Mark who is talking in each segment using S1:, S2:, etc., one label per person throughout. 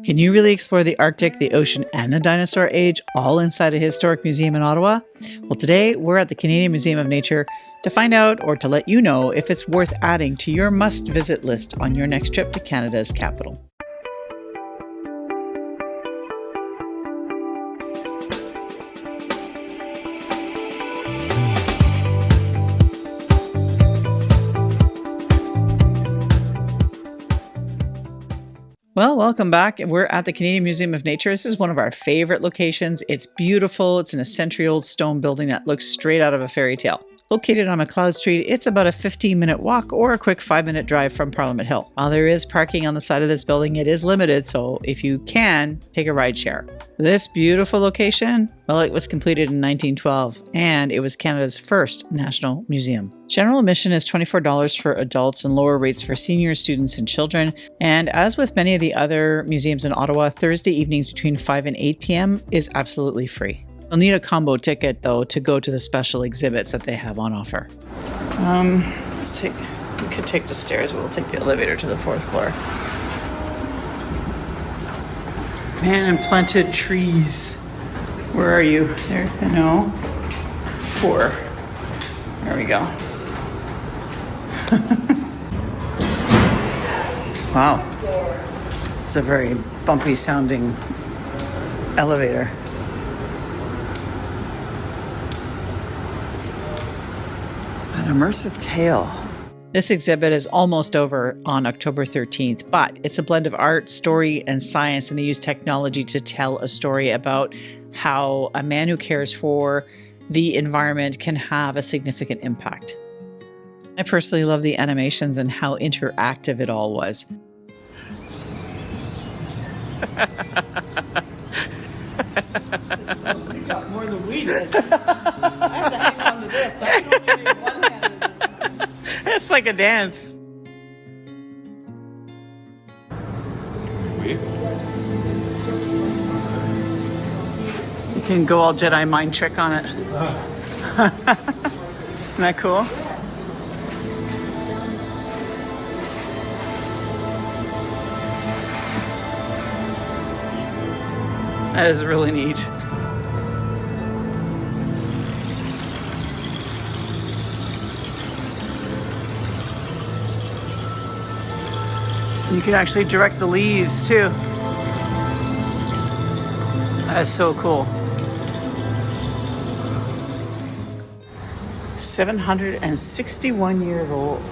S1: Can you really explore the Arctic, the ocean, and the dinosaur age all inside a historic museum in Ottawa? Well, today we're at the Canadian Museum of Nature to find out or to let you know if it's worth adding to your must-visit list on your next trip to Canada's capital. Well, welcome back. We're at the Canadian Museum of Nature. This is one of our favorite locations. It's beautiful. It's in a century-old stone building that looks straight out of a fairy tale. Located on McLeod Street, it's about a 15-minute walk or a quick 5-minute drive from Parliament Hill. While there is parking on the side of this building, it is limited, so if you can, take a ride share. This beautiful location, well, it was completed in 1912, and it was Canada's first national museum. General admission is $24 for adults and lower rates for seniors, students, and children. And as with many of the other museums in Ottawa, Thursday evenings between 5 and 8 p.m. is absolutely free. You'll need a combo ticket, though, to go to the special exhibits that they have on offer. We could take the stairs, but we'll take the elevator to the 4th floor. Man and planted trees. Where are you? There, no. 4. There we go. Wow. It's a very bumpy sounding elevator. An immersive tale. This exhibit is almost over on October 13th, but it's a blend of art, story, and science, and they use technology to tell a story about how a man who cares for the environment can have a significant impact. I personally love the animations and how interactive it all was. You got more than we did. I have to hang on to this. I can only read one hand of this. It's like a dance. You can go all Jedi mind trick on it. Isn't that cool? That is really neat. You can actually direct the leaves too. That is so cool. 761 years old.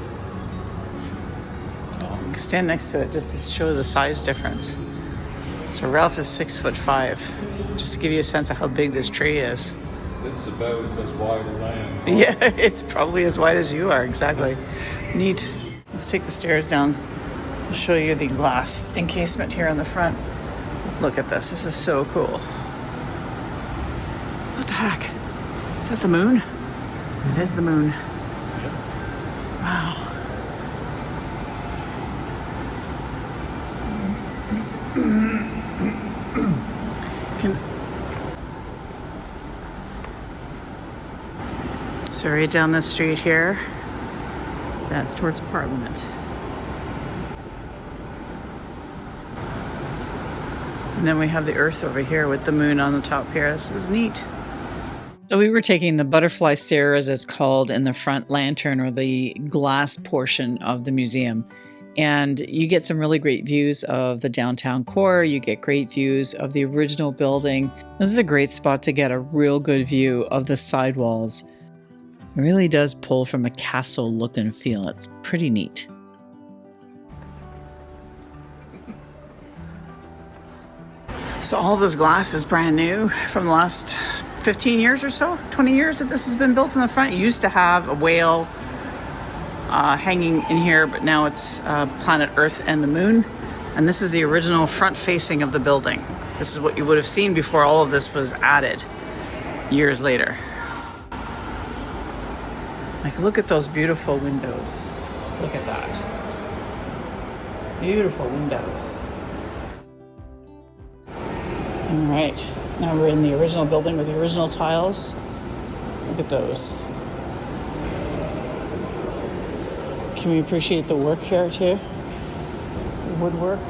S1: Oh, you can stand next to it just to show the size difference. So Ralph is 6'5", just to give you a sense of how big this tree is.
S2: It's about as wide as I am.
S1: Yeah, it's probably as wide as you are, exactly. Neat. Let's take the stairs down. I'll show you the glass encasement here on the front. Look at this. This is so cool. What the heck? Is that the moon? It is the moon. Wow. So right down this street here, that's towards Parliament. And then we have the Earth over here with the moon on the top here. This is neat. So we were taking the butterfly stair, as it's called, in the front lantern or the glass portion of the museum. And you get some really great views of the downtown core. You get great views of the original building. This is a great spot to get a real good view of the sidewalls. It really does pull from a castle look and feel. It's pretty neat. So all this glass is brand new from the last 15 years or so, 20 years that this has been built in the front. It used to have a whale hanging in here, but now it's planet Earth and the moon. And this is the original front facing of the building. This is what you would have seen before all of this was added years later. Like, look at those beautiful windows. Look at that. Beautiful windows. All right, now we're in the original building with the original tiles. Look at those. Can we appreciate the work here too? The woodwork.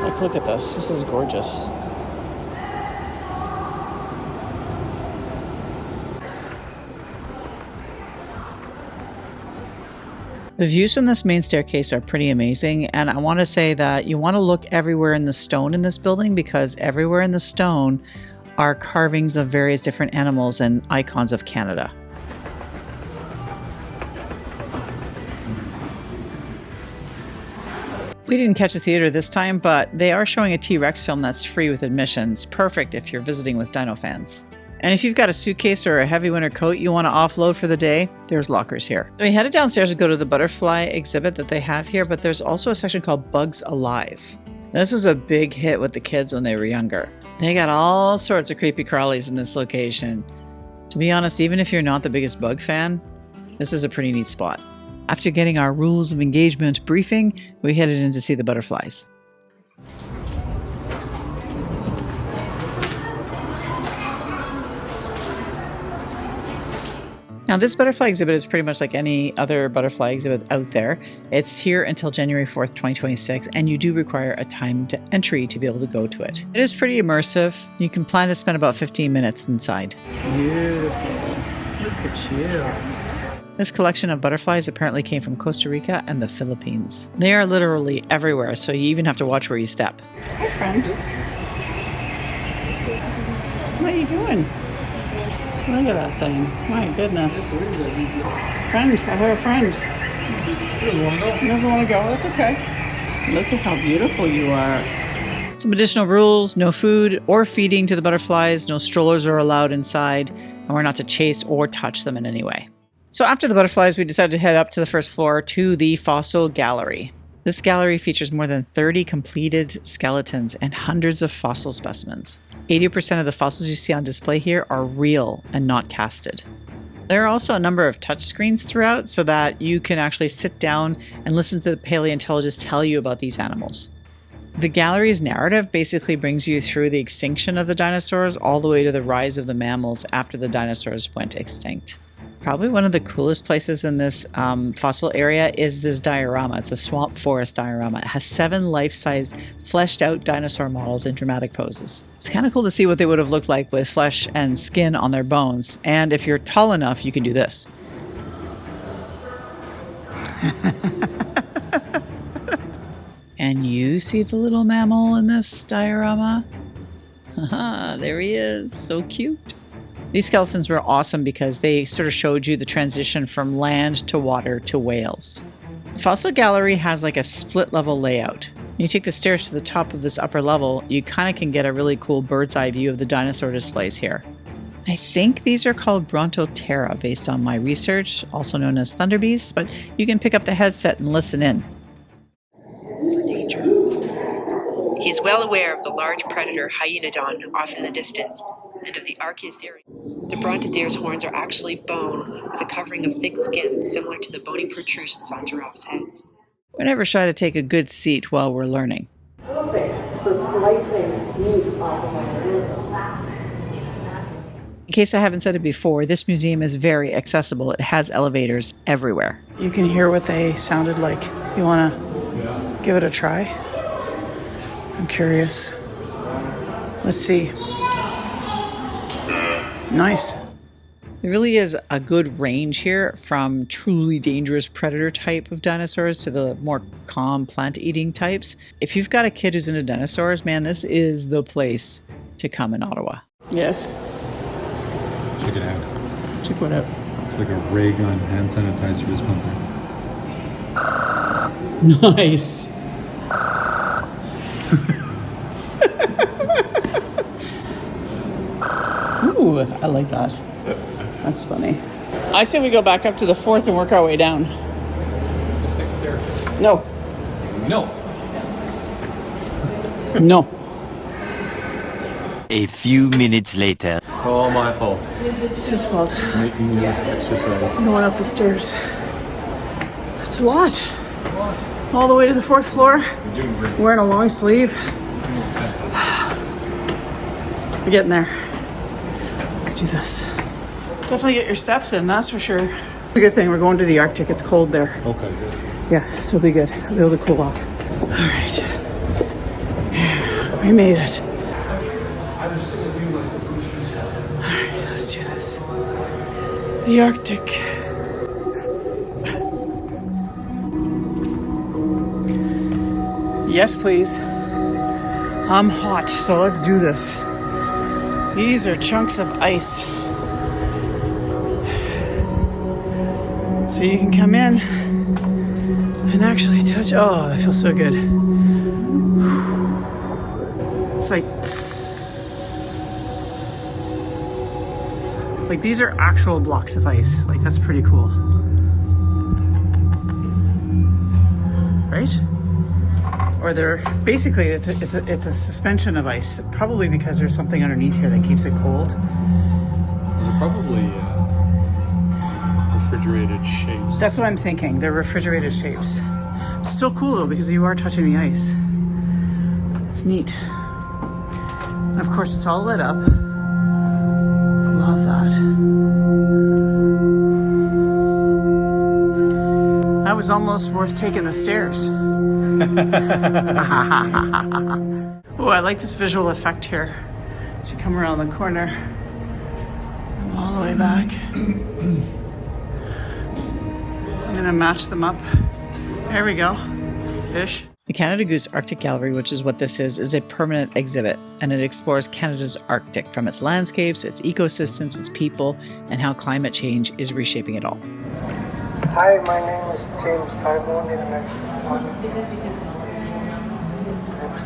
S1: Like, look at this. This is gorgeous. The views from this main staircase are pretty amazing, and I want to say that you want to look everywhere in the stone in this building, because everywhere in the stone are carvings of various different animals and icons of Canada. We didn't catch a theater this time, but they are showing a T-Rex film that's free with admission. It's perfect if you're visiting with dino fans. And if you've got a suitcase or a heavy winter coat you want to offload for the day, there's lockers here. So we headed downstairs to go to the butterfly exhibit that they have here, but there's also a section called Bugs Alive. This was a big hit with the kids when they were younger. They got all sorts of creepy crawlies in this location. To be honest, even if you're not the biggest bug fan, this is a pretty neat spot. After getting our rules of engagement briefing, we headed in to see the butterflies. Now, this butterfly exhibit is pretty much like any other butterfly exhibit out there. It's here until January 4th, 2026, and you do require a timed entry to be able to go to it. It is pretty immersive. You can plan to spend about 15 minutes inside. Beautiful. Look at you. This collection of butterflies apparently came from Costa Rica and the Philippines. They are literally everywhere, so you even have to watch where you step. Hi, friend. What are you doing? Look at that thing. My goodness. Friend, I have a friend. He doesn't want to go. That's okay. Look at how beautiful you are. Some additional rules: no food or feeding to the butterflies, no strollers are allowed inside, and we're not to chase or touch them in any way. So after the butterflies, we decided to head up to the first floor to the Fossil Gallery. This gallery features more than 30 completed skeletons and hundreds of fossil specimens. 80% of the fossils you see on display here are real and not casted. There are also a number of touchscreens throughout so that you can actually sit down and listen to the paleontologists tell you about these animals. The gallery's narrative basically brings you through the extinction of the dinosaurs all the way to the rise of the mammals after the dinosaurs went extinct. Probably one of the coolest places in this fossil area is this diorama. It's a swamp forest diorama. It has 7 life-size, fleshed-out dinosaur models in dramatic poses. It's kind of cool to see what they would have looked like with flesh and skin on their bones. And if you're tall enough, you can do this. And you see the little mammal in this diorama? Haha, there he is. So cute. These skeletons were awesome because they sort of showed you the transition from land to water to whales. The Fossil Gallery has like a split level layout. When you take the stairs to the top of this upper level, you kind of can get a really cool bird's eye view of the dinosaur displays here. I think these are called Brontoptera based on my research, also known as thunderbeasts, but you can pick up the headset and listen in.
S3: He is well aware of the large predator Hyenodon off in the distance, and of the Archaeotherium. The Brontoptera's horns are actually bone, with a covering of thick skin, similar to the bony protrusions on giraffes' heads.
S1: We're never shy to take a good seat while we're learning.
S4: Perfect for slicing meat off of
S1: In case I haven't said it before, this museum is very accessible. It has elevators everywhere. You can hear what they sounded like. You want to give it a try? I'm curious. Let's see. Nice. There really is a good range here from truly dangerous predator type of dinosaurs to the more calm plant-eating types. If you've got a kid who's into dinosaurs, man, this is the place to come in Ottawa. Yes.
S2: Check it out.
S1: Check what out.
S2: It's like a ray gun hand sanitizer dispenser.
S1: Nice. Ooh, I like that. That's funny. I say we go back up to the 4th and work our way down.
S2: Just take the stairs.
S1: No.
S2: No.
S1: No.
S5: A few minutes later.
S2: It's all my fault.
S1: It's his fault.
S2: Making you exercise.
S1: Going up the stairs. That's a lot. All the way to the 4th floor.
S2: You're doing great.
S1: Wearing a long sleeve. We're getting there. Let's do this. Definitely get your steps in, that's for sure. The good thing, we're going to the Arctic. It's cold there.
S2: Okay, good.
S1: Yeah, it'll be good. I'll be able to cool off. All right. Here We made it. Alright, let's do this. The Arctic. Yes, please. I'm hot, so let's do this. These are chunks of ice. So you can come in and actually touch. Oh, that feels so good. It's like these are actual blocks of ice. Like that's pretty cool. Right? Or they're basically it's a suspension of ice, probably because there's something underneath here that keeps it cold.
S2: They're probably refrigerated shapes.
S1: That's what I'm thinking. They're refrigerated shapes. Still cool though because you are touching the ice. It's neat. And of course, it's all lit up. Love that. That was almost worth taking the stairs. Oh, I like this visual effect here. As you come around the corner, and all the way back. I'm gonna match them up. There we go. Ish. The Canada Goose Arctic Gallery, which is what this is a permanent exhibit, and it explores Canada's Arctic from its landscapes, its ecosystems, its people, and how climate change is reshaping it all.
S6: Hi, my name is James Simon in I'm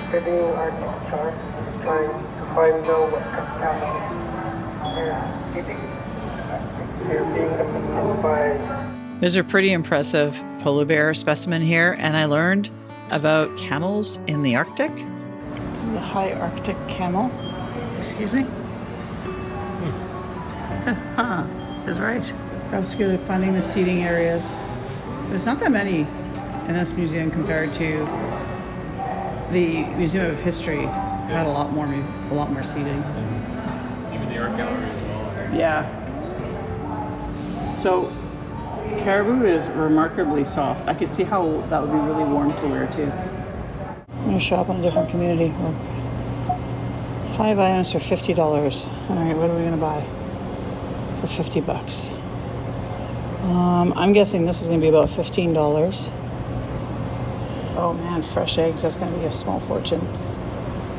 S6: studying architecture, trying to find out what camels are eating. They're being affected by.
S1: There's a pretty impressive polar bear specimen here, and I learned about camels in the Arctic. This is a high Arctic camel. Excuse me? Is right. I was good at finding the seating areas. There's not that many in this museum compared to the Museum of History. Had a lot more seating.
S2: Even the art gallery as well.
S1: Yeah. So caribou is remarkably soft. I could see how that would be really warm to wear too. I'm gonna shop in a different community. 5 items for $50. All right, what are we gonna buy for $50? I'm guessing this is gonna be about $15. Oh man, fresh eggs, that's gonna be a small fortune.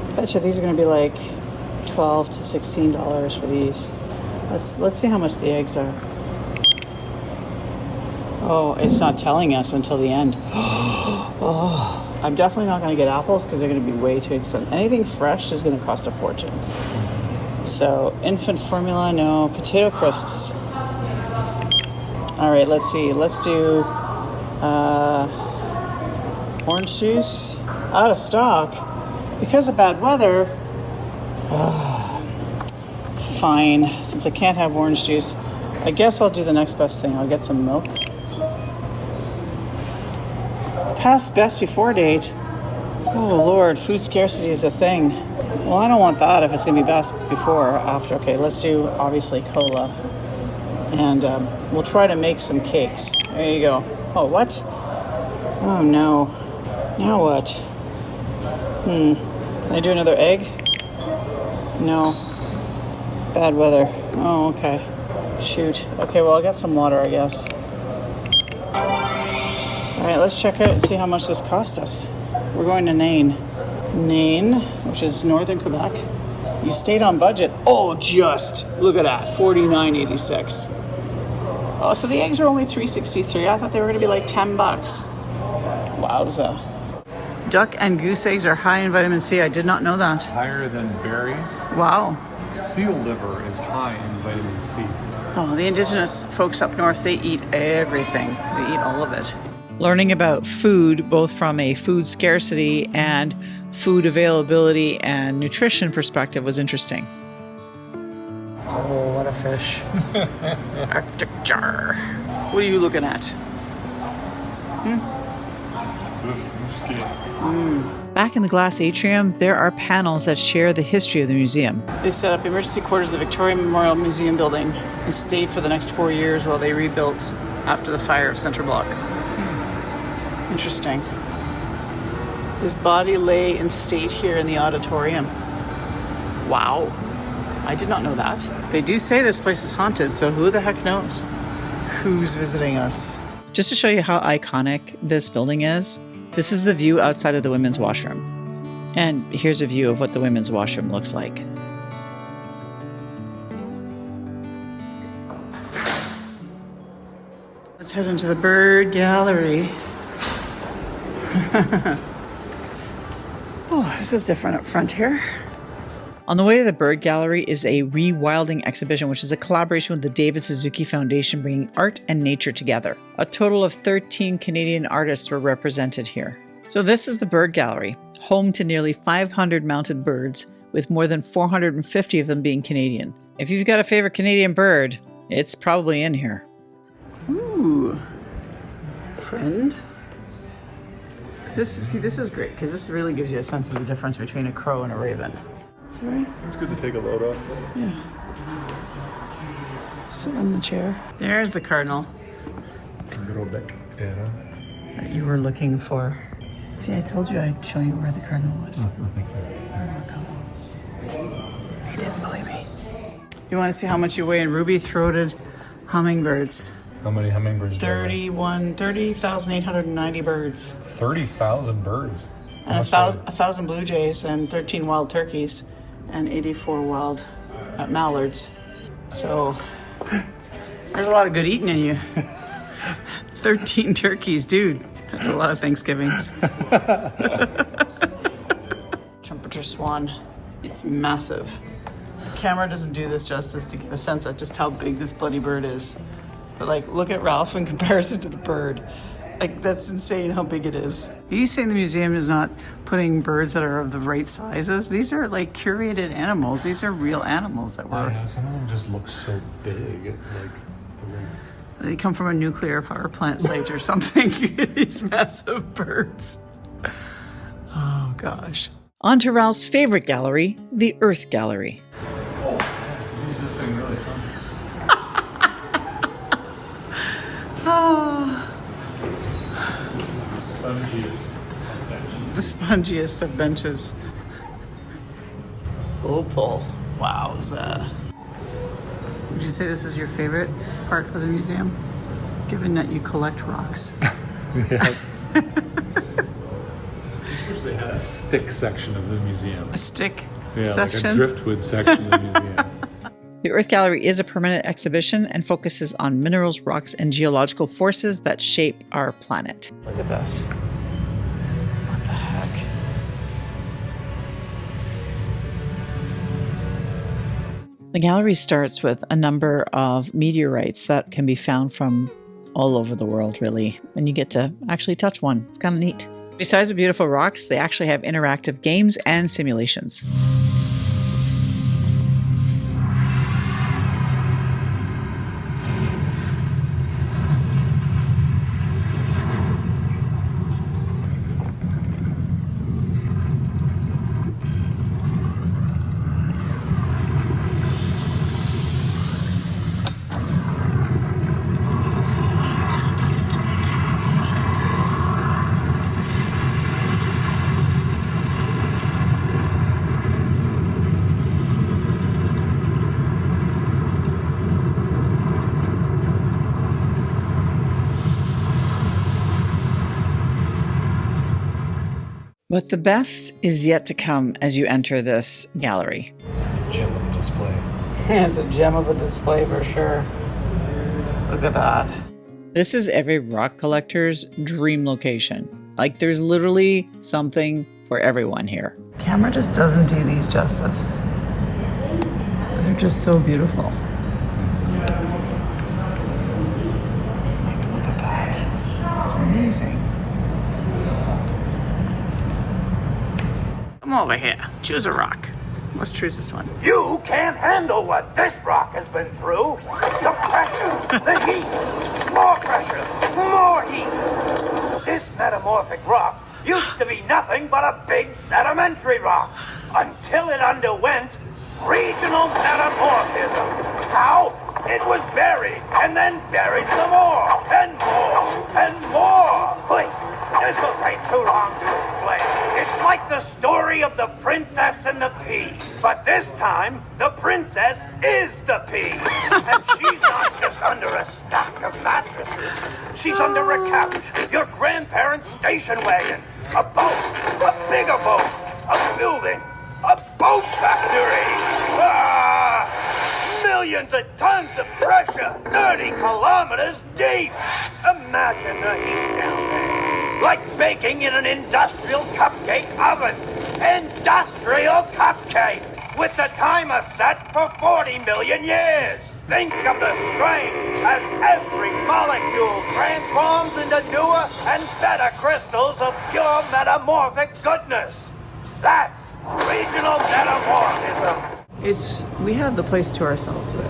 S1: I bet you these are gonna be like $12 to $16 for these. Let's see how much the eggs are. Oh, it's not telling us until the end. Oh, I'm definitely not gonna get apples because they're gonna be way too expensive. Anything fresh is gonna cost a fortune. So infant formula, no. Potato crisps. All right, let's see. Let's do orange juice. Out of stock because of bad weather. Fine, since I can't have orange juice, I guess I'll do the next best thing. I'll get some milk. Past best before date. Oh Lord, food scarcity is a thing. Well, I don't want that if it's gonna be best before or after. Okay, let's do obviously cola. And we'll try to make some cakes. There you go. Oh, what? Oh no. Now what? Can I do another egg? No. Bad weather. Oh, okay. Shoot. Okay, well, I got some water, I guess. All right, let's check out and see how much this cost us. We're going to Nain. Nain, which is northern Quebec. You stayed on budget. Oh, just. Look at that. $49.86. Oh, so the eggs are only $3.63. I thought they were going to be like $10. Wowza. Duck and goose eggs are high in vitamin C. I did not know that.
S2: Higher than berries.
S1: Wow.
S2: Seal liver is high in vitamin C.
S1: Oh, the indigenous folks up north, they eat everything. They eat all of it. Learning about food, both from a food scarcity and food availability and nutrition perspective, was interesting. Oh, what a fish. Arctic jar. What are you looking at? Back in the glass atrium, there are panels that share the history of the museum. They set up emergency quarters of the Victoria Memorial Museum building and stayed for the next 4 years while they rebuilt after the fire of Centre Block. Interesting. His body lay in state here in the auditorium. Wow. I did not know that. They do say this place is haunted, so who the heck knows who's visiting us. Just to show you how iconic this building is, this is the view outside of the women's washroom. And here's a view of what the women's washroom looks like. Let's head into the bird gallery. Oh, this is different up front here. On the way to the bird gallery is a rewilding exhibition, which is a collaboration with the David Suzuki Foundation, bringing art and nature together. A total of 13 Canadian artists were represented here. So this is the bird gallery, home to nearly 500 mounted birds, with more than 450 of them being Canadian. If you've got a favorite Canadian bird, it's probably in here. Ooh, friend. This is great because this really gives you a sense of the difference between a crow and a raven. Right?
S2: It's good to take a load off.
S1: Yeah. Sit in the chair. There's the cardinal that you were looking for. See, I told you I'd show you where the cardinal was.
S2: Oh, thank you.
S1: You didn't believe me. You want to see how much you weigh in ruby-throated hummingbirds?
S2: How many hummingbirds do you have?
S1: 30,890 birds.
S2: 30,000 birds.
S1: And 1,000 blue jays and 13 wild turkeys and 84 wild mallards. So there's a lot of good eating in you. 13 turkeys, dude. That's a lot of Thanksgivings. Trumpeter swan. It's massive. The camera doesn't do this justice to get a sense of just how big this bloody bird is. But like, look at Ralph in comparison to the bird. Like, that's insane how big it is. Are you saying the museum is not putting birds that are of the right sizes? These are like curated animals. These are real animals that were.
S2: Yeah, some of them just look so big.
S1: They come from a nuclear power plant site or something. These massive birds. Oh gosh. On to Ralph's favorite gallery, the Earth Gallery.
S2: Use this thing really something. This is the spongiest bench.
S1: The spongiest of benches. Opal. Wowza. Would you say this is your favorite part of the museum? Given that you collect rocks.
S2: Yes. I just wish they had a stick section of the museum.
S1: A stick
S2: Yeah,
S1: section?
S2: like a driftwood section of the museum.
S1: The Earth Gallery is a permanent exhibition and focuses on minerals, rocks, and geological forces that shape our planet. Look at this. What the heck? The gallery starts with a number of meteorites that can be found from all over the world, really, and you get to actually touch one. It's kind of neat. Besides the beautiful rocks, they actually have interactive games and simulations. But the best is yet to come as you enter this gallery.
S2: Gem of display.
S1: It's a gem of a display for sure. Look at that. This is every rock collector's dream location. Like, there's literally something for everyone here. Camera just doesn't do these justice. They're just so beautiful. Like, look at that. It's amazing. Come over here. Choose a rock. Let's choose this one.
S7: You can't handle what this rock has been through. The pressure, the heat, more pressure, more heat. This metamorphic rock used to be nothing but a big sedimentary rock until it underwent regional metamorphism. How? It was buried and then buried some more and more and more. Wait, this will take too long to explain. It's like the story of the princess and the pea. But this time, the princess is the pea. And she's not just under a stack of mattresses. She's under a couch, your grandparents' station wagon, a boat, a bigger boat, a building, a boat factory. Ah! Millions of tons of pressure, 30 kilometers deep. Imagine the heat down there. Like baking in an industrial cupcake oven. Industrial cupcakes. With the timer set for 40 million years. Think of the strain as every molecule transforms into newer and better crystals of pure metamorphic goodness. That's regional metamorphism.
S1: We have the place to ourselves today.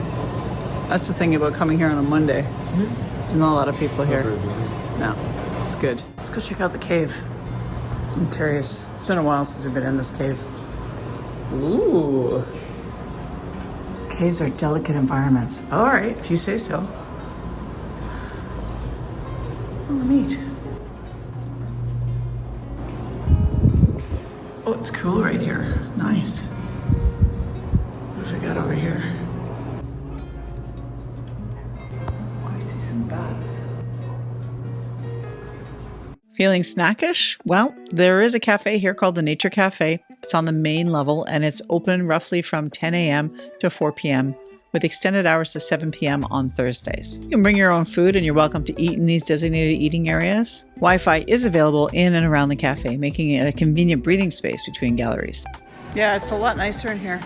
S1: That's the thing about coming here on a Monday. There's not a lot of people here. No, it's good. Let's go check out the cave. I'm curious. It's been a while since we've been in this cave. Ooh. Caves are delicate environments. All right, if you say so. Oh, neat. Oh, it's cool right here. Nice. What have we got over here? Oh, I see some bats. Feeling snackish? Well, there is a cafe here called the Nature Cafe. It's on the main level and it's open roughly from 10 a.m. to 4 p.m. with extended hours to 7 p.m. on Thursdays. You can bring your own food and you're welcome to eat in these designated eating areas. Wi-Fi is available in and around the cafe, making it a convenient breathing space between galleries. Yeah, it's a lot nicer in here.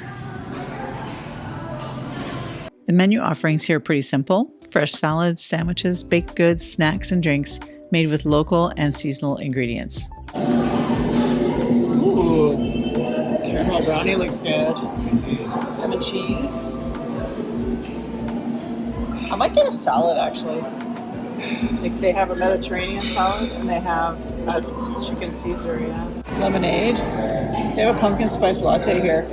S1: The menu offerings here are pretty simple. Fresh salads, sandwiches, baked goods, snacks, and drinks made with local and seasonal ingredients. Ooh, caramel brownie looks good. Ham and cheese. I might get a salad actually. Like they have a Mediterranean salad and they have a chicken Caesar, yeah. Lemonade. They have a pumpkin spice latte here.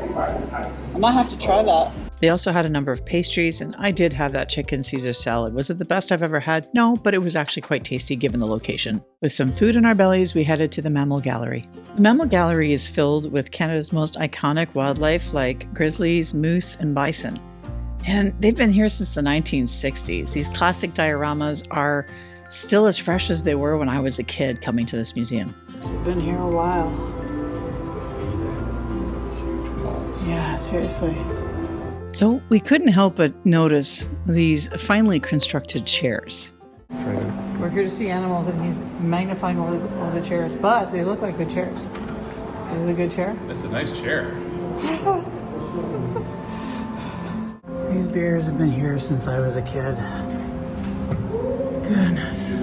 S1: I might have to try that. They also had a number of pastries, and I did have that chicken Caesar salad. Was it the best I've ever had? No, but it was actually quite tasty given the location. With some food in our bellies, we headed to the Mammal Gallery. The Mammal Gallery is filled with Canada's most iconic wildlife like grizzlies, moose, and bison. And they've been here since the 1960s. These classic dioramas are still as fresh as they were when I was a kid coming to this museum. We've been here a while. Yeah, seriously. So we couldn't help but notice these finely constructed chairs. We're here to see animals and he's magnifying over the chairs, but they look like good chairs. Is this a good chair?
S2: That's a nice chair.
S1: These bears have been here since I was a kid. Goodness.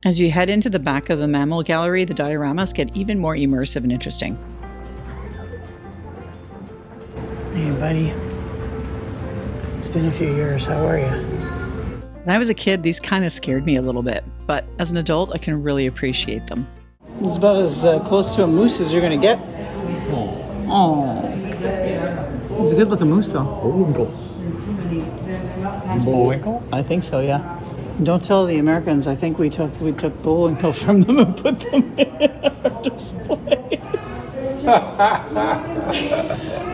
S1: As you head into the back of the Mammal Gallery, the dioramas get even more immersive and interesting. Hey, buddy. It's been a few years. How are you? When I was a kid, these kind of scared me a little bit, but as an adult, I can really appreciate them. It's about as close to a moose as you're going to get. Oh. He's a good-looking moose, though.
S2: Bullwinkle. Is this Bullwinkle?
S1: I think so, yeah. Don't tell the Americans. I think we took Bullwinkle from them and put them in our display.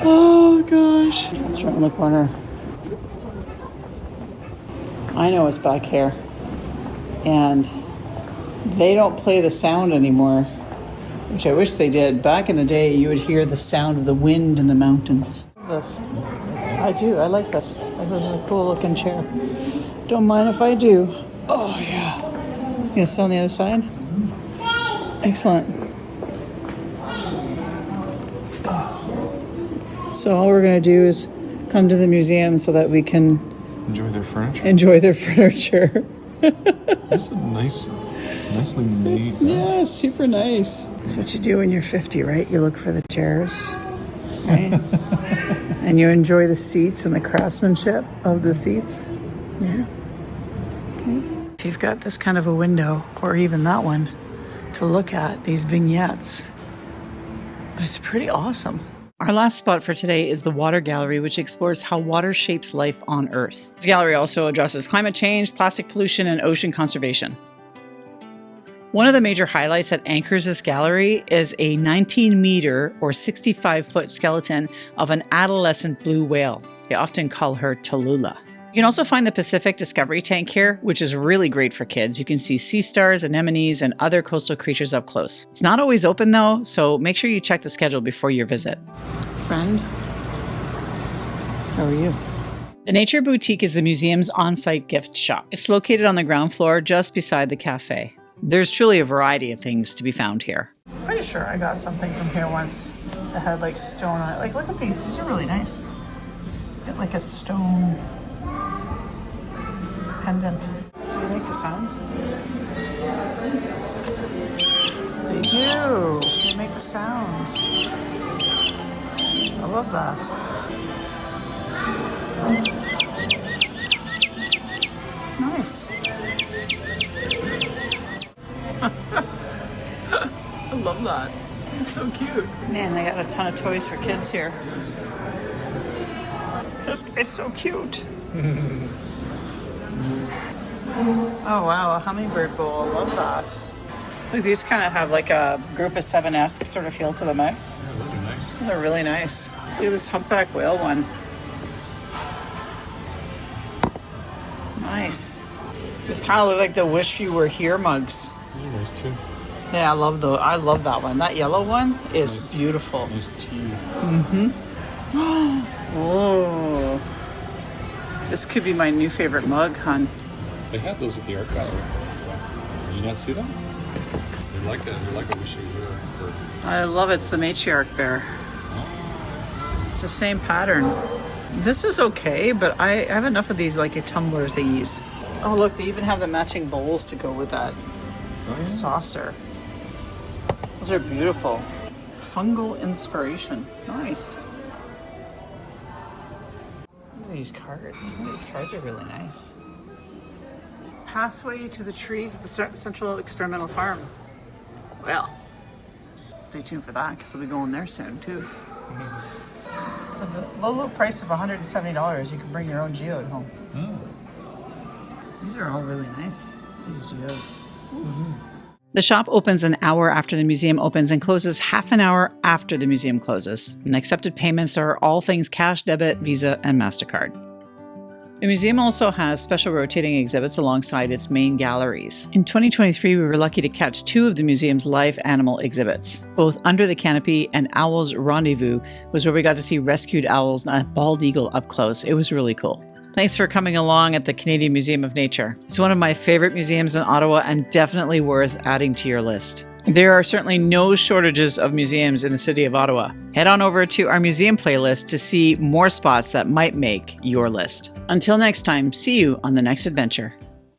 S1: Oh gosh. It's right in the corner. I know it's back here. And they don't play the sound anymore, which I wish they did. Back in the day, you would hear the sound of the wind in the mountains. This. I do. I like this. This is a cool looking chair. Don't mind if I do. Oh, yeah. You gonna sit on the other side? Excellent. So all we're gonna do is come to the museum so that we can
S2: Enjoy their furniture. This is nicely made.
S1: Yeah, it's super nice. That's what you do when you're 50, right? You look for the chairs, right? And you enjoy the seats and the craftsmanship of the seats. Yeah. Okay. If you've got this kind of a window, or even that one, to look at, these vignettes, it's pretty awesome. Our last spot for today is the Water Gallery, which explores how water shapes life on Earth. This gallery also addresses climate change, plastic pollution, and ocean conservation. One of the major highlights that anchors this gallery is a 19-meter or 65-foot skeleton of an adolescent blue whale. They often call her Tallulah. You can also find the Pacific Discovery Tank here, which is really great for kids. You can see sea stars, anemones, and other coastal creatures up close. It's not always open though, so make sure you check the schedule before your visit. Friend, how are you? The Nature Boutique is the museum's on-site gift shop. It's located on the ground floor just beside the cafe. There's truly a variety of things to be found here. Pretty sure I got something from here once that had like stone on it. Like, look at these. These are really nice. Got like a stone pendant. Do they make the sounds? They do. They make the sounds. I love that. Nice. I love that. It's so cute. Man, they got a ton of toys for kids here. This guy's so cute. Oh wow, a hummingbird bowl. I love that. Look, these kind of have like a group of 7-esque sort of feel to them, eh?
S2: Yeah, those are nice.
S1: Those are really nice. Look at this humpback whale one. Nice. These kind of look like the Wish You Were Here mugs.
S2: Those are nice too.
S1: Yeah, I love that one. That yellow one is
S2: Nice.
S1: beautiful.
S2: Nice tea.
S1: Oh, this could be my new favorite mug, hon.
S2: They had those at the art gallery. Did you not see them? They're like a Wish You Were.
S1: I love it. It's the matriarch bear. It's the same pattern. This is okay, but I have enough of these like a tumbler thingies. Oh look, they even have the matching bowls to go with that saucer. Those are beautiful. Fungal inspiration. Nice. Look at these cards. Some of these cards are really nice. Pathway to the trees at the Central Experimental Farm. Well, stay tuned for that because we'll be going there soon too. For the low price of $170, you can bring your own geode home. These are all really nice, these geodes. The shop opens an hour after the museum opens and closes half an hour after the museum closes. And accepted payments are all things cash, debit, Visa, and MasterCard. The museum also has special rotating exhibits alongside its main galleries. In 2023, we were lucky to catch 2 of the museum's live animal exhibits. Both Under the Canopy and Owl's Rendezvous was where we got to see rescued owls and a bald eagle up close. It was really cool. Thanks for coming along at the Canadian Museum of Nature. It's one of my favorite museums in Ottawa and definitely worth adding to your list. There are certainly no shortages of museums in the city of Ottawa. Head on over to our museum playlist to see more spots that might make your list. Until next time, see you on the next adventure.